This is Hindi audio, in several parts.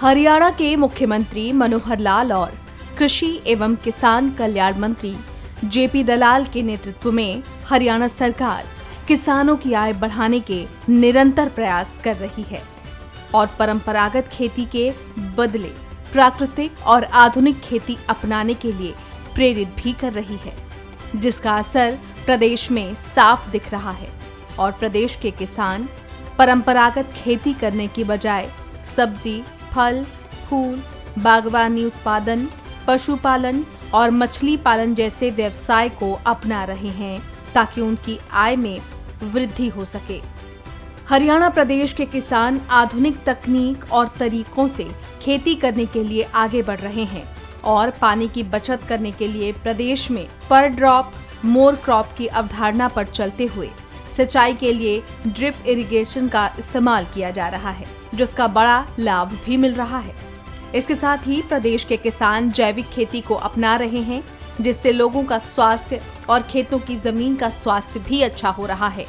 हरियाणा के मुख्यमंत्री मनोहर लाल और कृषि एवं किसान कल्याण मंत्री जेपी दलाल के नेतृत्व में हरियाणा सरकार किसानों की आय बढ़ाने के निरंतर प्रयास कर रही है और परंपरागत खेती के बदले प्राकृतिक और आधुनिक खेती अपनाने के लिए प्रेरित भी कर रही है, जिसका असर प्रदेश में साफ दिख रहा है और प्रदेश के किसान परंपरागत खेती करने की बजाय सब्जी, फल, फूल, बागवानी उत्पादन, पशुपालन और मछली पालन जैसे व्यवसाय को अपना रहे हैं ताकि उनकी आय में वृद्धि हो सके। हरियाणा प्रदेश के किसान आधुनिक तकनीक और तरीकों से खेती करने के लिए आगे बढ़ रहे हैं और पानी की बचत करने के लिए प्रदेश में पर ड्रॉप मोर क्रॉप की अवधारणा पर चलते हुए सिंचाई के लिए ड्रिप इरिगेशन का इस्तेमाल किया जा रहा है, जिसका बड़ा लाभ भी मिल रहा है। इसके साथ ही प्रदेश के किसान जैविक खेती को अपना रहे हैं, जिससे लोगों का स्वास्थ्य और खेतों की जमीन का स्वास्थ्य भी अच्छा हो रहा है।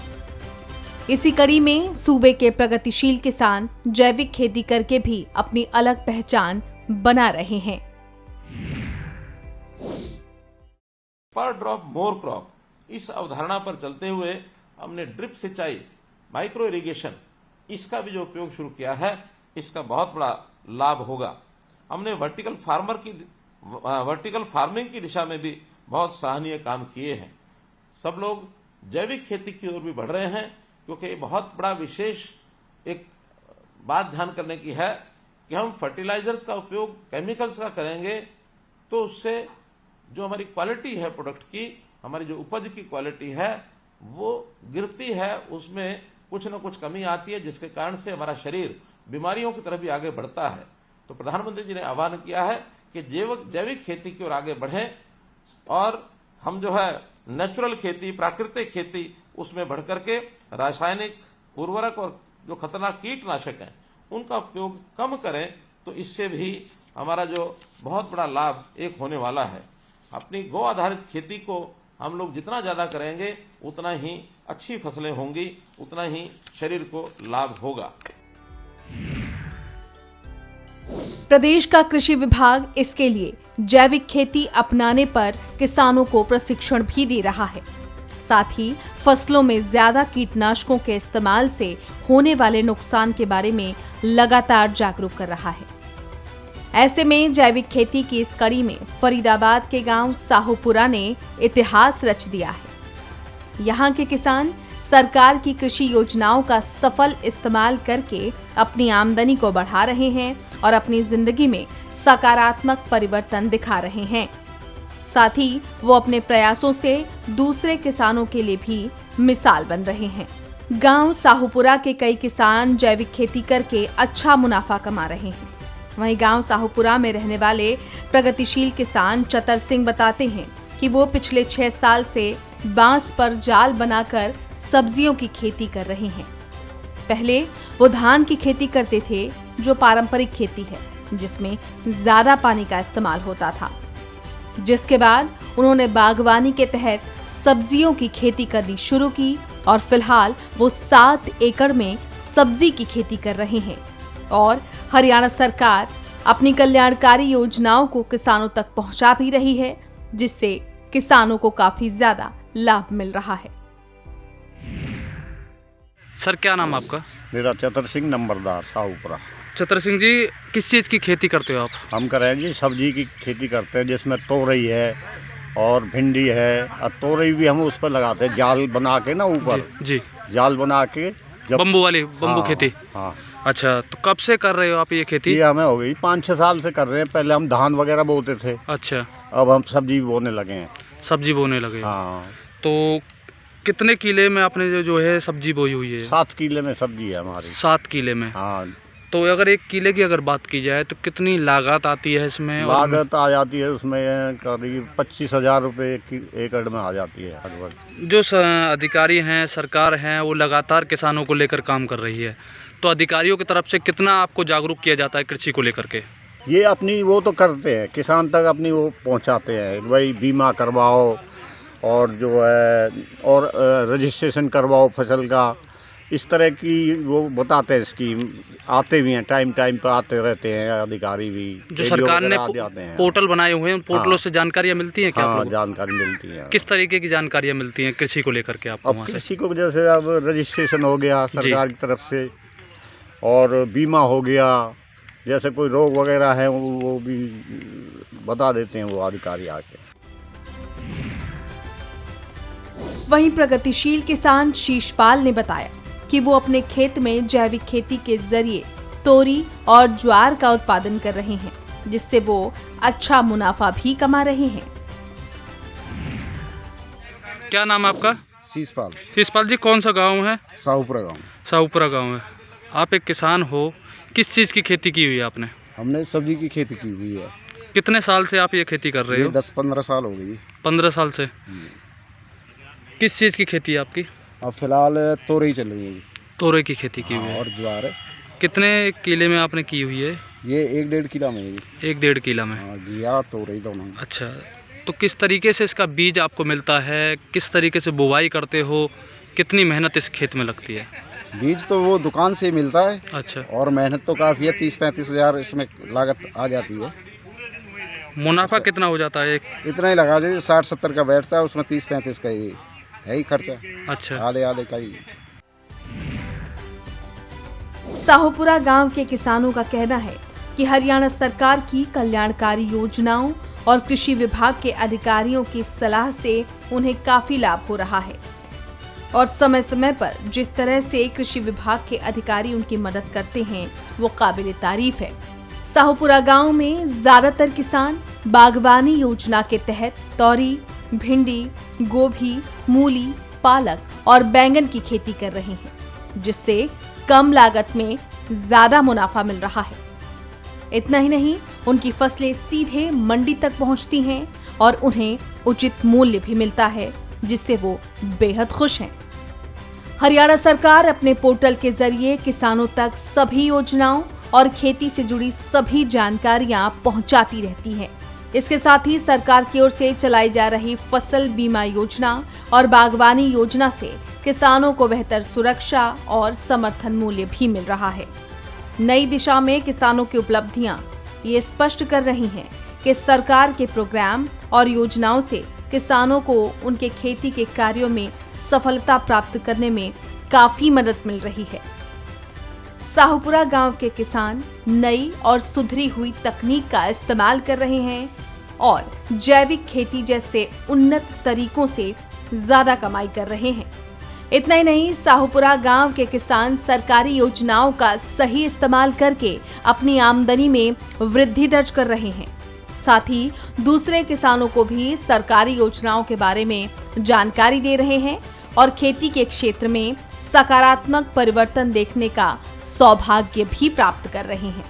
इसी कड़ी में सूबे के प्रगतिशील किसान जैविक खेती करके भी अपनी अलग पहचान बना रहे हैं। पर ड्रॉप मोर क्रॉप इस अवधारणा पर चलते हुए हमने ड्रिप सिंचाई, माइक्रो इरिगेशन इसका भी जो उपयोग शुरू किया है, इसका बहुत बड़ा लाभ होगा। हमने वर्टिकल फार्मिंग की दिशा में भी बहुत सराहनीय काम किए हैं। सब लोग जैविक खेती की ओर भी बढ़ रहे हैं, क्योंकि बहुत बड़ा विशेष एक बात ध्यान करने की है कि हम फर्टिलाइजर्स का उपयोग केमिकल्स का करेंगे तो उससे जो हमारी क्वालिटी है प्रोडक्ट की, हमारी जो उपज की क्वालिटी है वो गिरती है, उसमें कुछ न कुछ कमी आती है, जिसके कारण से हमारा शरीर बीमारियों की तरफ भी आगे बढ़ता है। तो प्रधानमंत्री जी ने आह्वान किया है कि जैविक खेती की ओर आगे बढ़ें और हम जो है नेचुरल खेती, प्राकृतिक खेती उसमें बढ़ करके रासायनिक उर्वरक और जो खतरनाक कीटनाशक हैं उनका उपयोग कम करें, तो इससे भी हमारा जो बहुत बड़ा लाभ एक होने वाला है। अपनी गौ आधारित खेती को हम लोग जितना ज्यादा करेंगे उतना ही अच्छी फसलें होंगी, उतना ही शरीर को लाभ होगा। प्रदेश का कृषि विभाग इसके लिए जैविक खेती अपनाने पर किसानों को प्रशिक्षण भी दे रहा है। साथ ही फसलों में ज्यादा कीटनाशकों के इस्तेमाल से होने वाले नुकसान के बारे में लगातार जागरूक कर रहा है। ऐसे में जैविक खेती की इस कड़ी में फरीदाबाद के गांव साहूपुरा ने इतिहास रच दिया है। यहां के किसान सरकार की कृषि योजनाओं का सफल इस्तेमाल करके अपनी आमदनी को बढ़ा रहे हैं और अपनी जिंदगी में सकारात्मक परिवर्तन दिखा रहे हैं। साथ ही वो अपने प्रयासों से दूसरे किसानों के लिए भी मिसाल बन रहे हैं। गांव साहूपुरा के कई किसान जैविक खेती करके अच्छा मुनाफा कमा रहे हैं। वहीं गांव साहूपुरा में रहने वाले प्रगतिशील किसान चतर सिंह बताते हैं कि वो पिछले 6 साल से बांस पर जाल बनाकर सब्जियों की खेती कर रहे हैं। पहले वो धान की खेती करते थे, जो पारंपरिक खेती है जिसमें ज्यादा पानी का इस्तेमाल होता था, जिसके बाद उन्होंने बागवानी के तहत सब्जियों की खेती करनी शुरू की और फिलहाल वो 7 एकड़ में सब्जी की खेती कर रहे हैं और हरियाणा सरकार अपनी कल्याणकारी योजनाओं को किसानों तक पहुंचा भी रही है, जिससे किसानों को काफी ज्यादा लाभ मिल रहा है। सर क्या नाम आपका? मेरा चतर सिंह नंबरदार साहूपुरा। चतर सिंह जी, किस चीज़ की खेती करते हो आप? हम कर रहे हैं जी सब्जी की खेती करते हैं, जिसमें तोरई है और भिंडी है। और तोरई भी हम उस पर लगाते हैं जाल बना के ना, ऊपर जी जाल बना के। बम्बू खेती। हाँ। अच्छा, तो कब से कर रहे हो आप ये खेती? ये हमें हो गई 5-6 साल से कर रहे हैं। पहले हम धान वगैरह बोते थे। अच्छा, अब हम सब्जी बोने लगे हैं। सब्जी बोने लगे? हाँ। तो कितने किले में आपने जो है सब्जी बोई हुई है? 7 किले में सब्जी है हमारी। 7 किले में? हाँ। तो अगर 1 किले की अगर बात की जाए तो कितनी लागत आती है इसमें? लागत आ जाती है उसमें करीब 25,000 रुपये एकड़ में आ जाती है लगभग। जो अधिकारी हैं, सरकार हैं, वो लगातार किसानों को लेकर काम कर रही है, तो अधिकारियों की तरफ से कितना आपको जागरूक किया जाता है कृषि को लेकर के? ये अपनी वो तो करते हैं, किसान तक अपनी वो पहुंचाते हैं, भाई बीमा करवाओ और जो है और रजिस्ट्रेशन करवाओ फसल का, इस तरह की वो बताते हैं स्कीम, आते भी हैं टाइम पर आते रहते हैं अधिकारी भी, जो सरकार ने जाते हैं। पोर्टल बनाए हुए हैं उन पोर्टलों हाँ। से जानकारियाँ मिलती हैं क्या आप हाँ, लोगों को? जानकारी मिलती है। किस तरीके की जानकारियाँ मिलती हैं कृषि को लेकर के आपको अब वहाँ से? कृषि को जैसे अब रजिस्ट्रेशन हो गया सरकार की तरफ से, और बीमा हो गया, जैसे कोई रोग वगैरह है वो भी बता देते हैं वो अधिकारी आके। वहीं प्रगतिशील किसान शीशपाल ने बताया कि वो अपने खेत में जैविक खेती के जरिए तोरी और ज्वार का उत्पादन कर रहे हैं, जिससे वो अच्छा मुनाफा भी कमा रहे हैं। क्या नाम है आपका? शीशपाल, शीशपाल जी, कौन सा गांव है? साहूपुरा गाँव। साहूपुरा गांव है। आप एक किसान हो, किस चीज़ की खेती की हुई है आपने? हमने सब्जी की खेती की हुई है। कितने साल से आप ये खेती कर रहे ये हो? 10-15 साल हो गई। 15 साल से। किस चीज़ की खेती है आपकी? अब फिलहाल तोरई चल रही है जी। तोरई की खेती की हुई है। और ज्वार है। कितने किले में आपने की हुई है? ये 1-1.5 किला में है जी। 1-1.5 किला में। हाँ, घिया तोरई दोनों। अच्छा, तो किस तरीके से इसका बीज आपको मिलता है, किस तरीके से बुवाई करते हो, कितनी मेहनत इस खेत में लगती है? बीज तो वो दुकान से ही मिलता है, अच्छा, और मेहनत तो काफ़ी है। 30-35 हज़ार इसमें लागत आ जाती है। मुनाफा कितना हो जाता है एक? इतना ही लगा जो 60-70 का बैठता है, उसमें 30-35 का ही है ही खर्चा। अच्छा, आधे का ही। साहूपुरा गांव के किसानों का कहना है कि हरियाणा सरकार की कल्याणकारी योजनाओं और कृषि विभाग के अधिकारियों की सलाह से उन्हें काफी लाभ हो रहा है, और समय समय पर जिस तरह से कृषि विभाग के अधिकारी उनकी मदद करते हैं वो काबिल तारीफ है। साहूपुरा गांव में ज्यादातर किसान बागवानी योजना के तहत तोरी, भिंडी, गोभी, मूली, पालक और बैंगन की खेती कर रहे हैं, जिससे कम लागत में ज्यादा मुनाफा मिल रहा है। इतना ही नहीं, उनकी फसलें सीधे मंडी तक पहुंचती हैं और उन्हें उचित मूल्य भी मिलता है, जिससे वो बेहद खुश हैं। हरियाणा सरकार अपने पोर्टल के जरिए किसानों तक सभी योजनाओं और खेती से जुड़ी सभी जानकारियां पहुंचाती रहती है। इसके साथ ही सरकार की ओर से चलाई जा रही फसल बीमा योजना और बागवानी योजना से किसानों को बेहतर सुरक्षा और समर्थन मूल्य भी मिल रहा है। नई दिशा में किसानों की उपलब्धियां ये स्पष्ट कर रही हैं कि सरकार के प्रोग्राम और योजनाओं से किसानों को उनके खेती के कार्यों में सफलता प्राप्त करने में काफी मदद मिल रही है। साहूपुरा गांव के किसान नई और सुधरी हुई तकनीक का इस्तेमाल कर रहे हैं और जैविक खेती जैसे उन्नत तरीकों से ज्यादा कमाई कर रहे हैं। इतना ही नहीं, साहूपुरा गांव के किसान सरकारी योजनाओं का सही इस्तेमाल करके अपनी आमदनी में वृद्धि दर्ज कर रहे हैं। साथ ही दूसरे किसानों को भी सरकारी योजनाओं के बारे में जानकारी दे रहे हैं और खेती के क्षेत्र में सकारात्मक परिवर्तन देखने का सौभाग्य भी प्राप्त कर रहे हैं।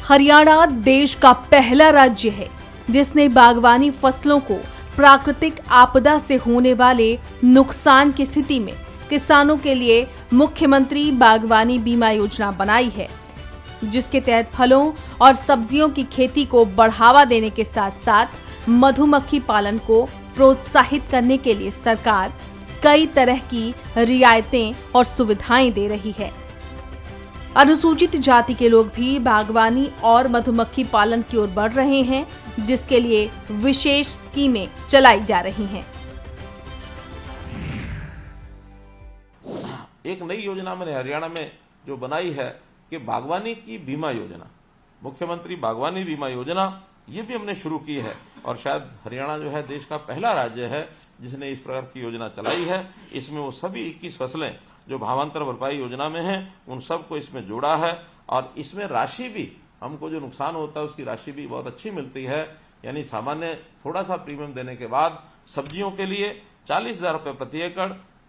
हरियाणा देश का पहला राज्य है जिसने बागवानी फसलों को प्राकृतिक आपदा से होने वाले नुकसान की स्थिति में किसानों के लिए मुख्यमंत्री बागवानी बीमा योजना बनाई है, जिसके तहत फलों और सब्जियों की खेती को बढ़ावा देने के साथ साथ मधुमक्खी पालन को प्रोत्साहित करने के लिए सरकार कई तरह की रियायतें और सुविधाएं दे रही है। अनुसूचित जाति के लोग भी बागवानी और मधुमक्खी पालन की ओर बढ़ रहे हैं, जिसके लिए विशेष स्कीमें चलाई जा रही हैं। एक नई योजना मैंने हरियाणा में जो बनाई है कि बागवानी की बीमा योजना, मुख्यमंत्री बागवानी बीमा योजना, ये भी हमने शुरू की है और शायद हरियाणा जो है देश का पहला राज्य है जिसने इस प्रकार की योजना चलाई है। इसमें वो सभी 21 फसलें जो भावांतर भरपाई योजना में हैं उन सबको इसमें जोड़ा है और इसमें राशि भी, हमको जो नुकसान होता है उसकी राशि भी बहुत अच्छी मिलती है। यानी सामान्य थोड़ा सा प्रीमियम देने के बाद सब्जियों के लिए 40,000 रुपये प्रति एकड़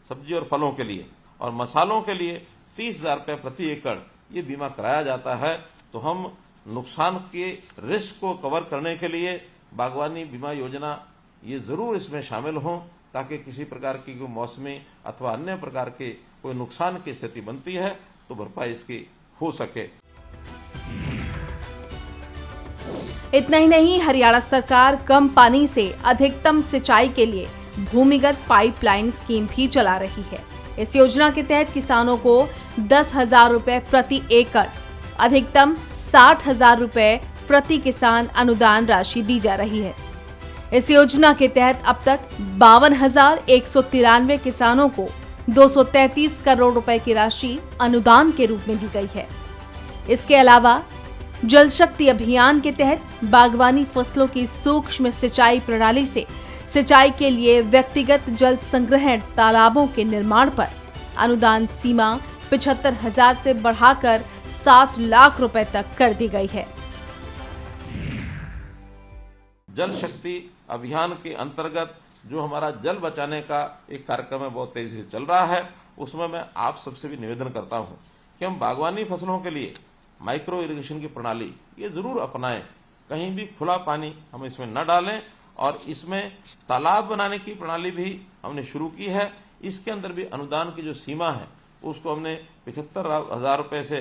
सब्जी और फलों के लिए, और मसालों के लिए 30,000 रुपये प्रति एकड़ ये बीमा कराया जाता है। तो हम नुकसान के रिस्क को कवर करने के लिए बागवानी बीमा योजना ये जरूर इसमें शामिल हों, ताकि किसी प्रकार की कोई मौसमी अथवा अन्य प्रकार के कोई नुकसान की स्थिति बनती है तो भरपाई इसकी हो सके। इतना ही नहीं, हरियाणा सरकार कम पानी से अधिकतम सिंचाई के लिए भूमिगत पाइपलाइन स्कीम भी चला रही है। इस योजना के तहत किसानों को 10,000 रुपए प्रति एकड़, अधिकतम 60,000 रुपए प्रति किसान अनुदान राशि दी जा रही है। इस योजना के तहत अब तक 52,193 किसानों को 233 करोड़ रुपए की राशि अनुदान के रूप में दी गई है। इसके अलावा जल शक्ति अभियान के तहत बागवानी फसलों की सूक्ष्म सिंचाई प्रणाली से सिंचाई के लिए व्यक्तिगत जल संग्रहण तालाबों के निर्माण पर अनुदान सीमा 75,000 से बढ़ाकर 7 लाख रुपए तक कर दी गई है। जल शक्ति अभियान के अंतर्गत जो हमारा जल बचाने का एक कार्यक्रम है, बहुत तेजी से चल रहा है। उसमें मैं आप सबसे भी निवेदन करता हूं कि हम बागवानी फसलों के लिए माइक्रो इरिगेशन की प्रणाली ये जरूर अपनाएं। कहीं भी खुला पानी हम इसमें न डालें और इसमें तालाब बनाने की प्रणाली भी हमने शुरू की है। इसके अंदर भी अनुदान की जो सीमा है उसको हमने 75,000 रुपए से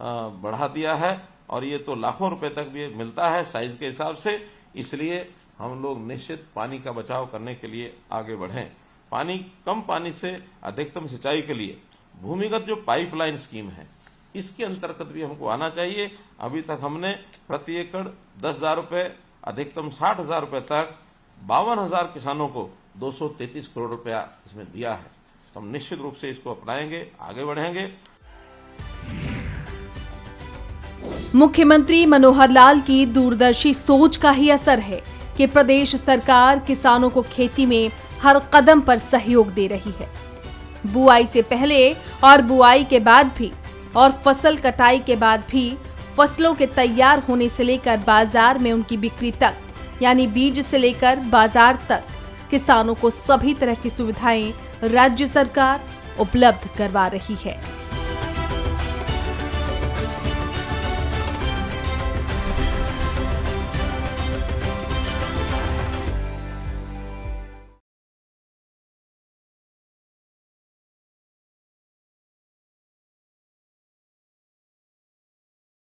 बढ़ा दिया है और ये तो लाखों रुपए तक भी मिलता है साइज के हिसाब से। इसलिए हम लोग निश्चित पानी का बचाव करने के लिए आगे बढ़ें। कम पानी से अधिकतम सिंचाई के लिए भूमिगत जो पाइपलाइन स्कीम है इसके अंतर्गत भी हमको आना चाहिए। अभी तक हमने प्रति एकड़ 10,000 रुपए, अधिकतम 60,000 रुपए तक 52,000 किसानों को 233 करोड़ रुपया इसमें दिया है। तो हम निश्चित रूप से इसको अपनाएंगे, आगे बढ़ेंगे। मुख्यमंत्री मनोहर लाल की दूरदर्शी सोच का ही असर है कि प्रदेश सरकार किसानों को खेती में हर कदम पर सहयोग दे रही है। बुआई से पहले और बुआई के बाद भी और फसल कटाई के बाद भी फसलों के तैयार होने से लेकर बाजार में उनकी बिक्री तक, यानी बीज से लेकर बाजार तक किसानों को सभी तरह की सुविधाएं राज्य सरकार उपलब्ध करवा रही है।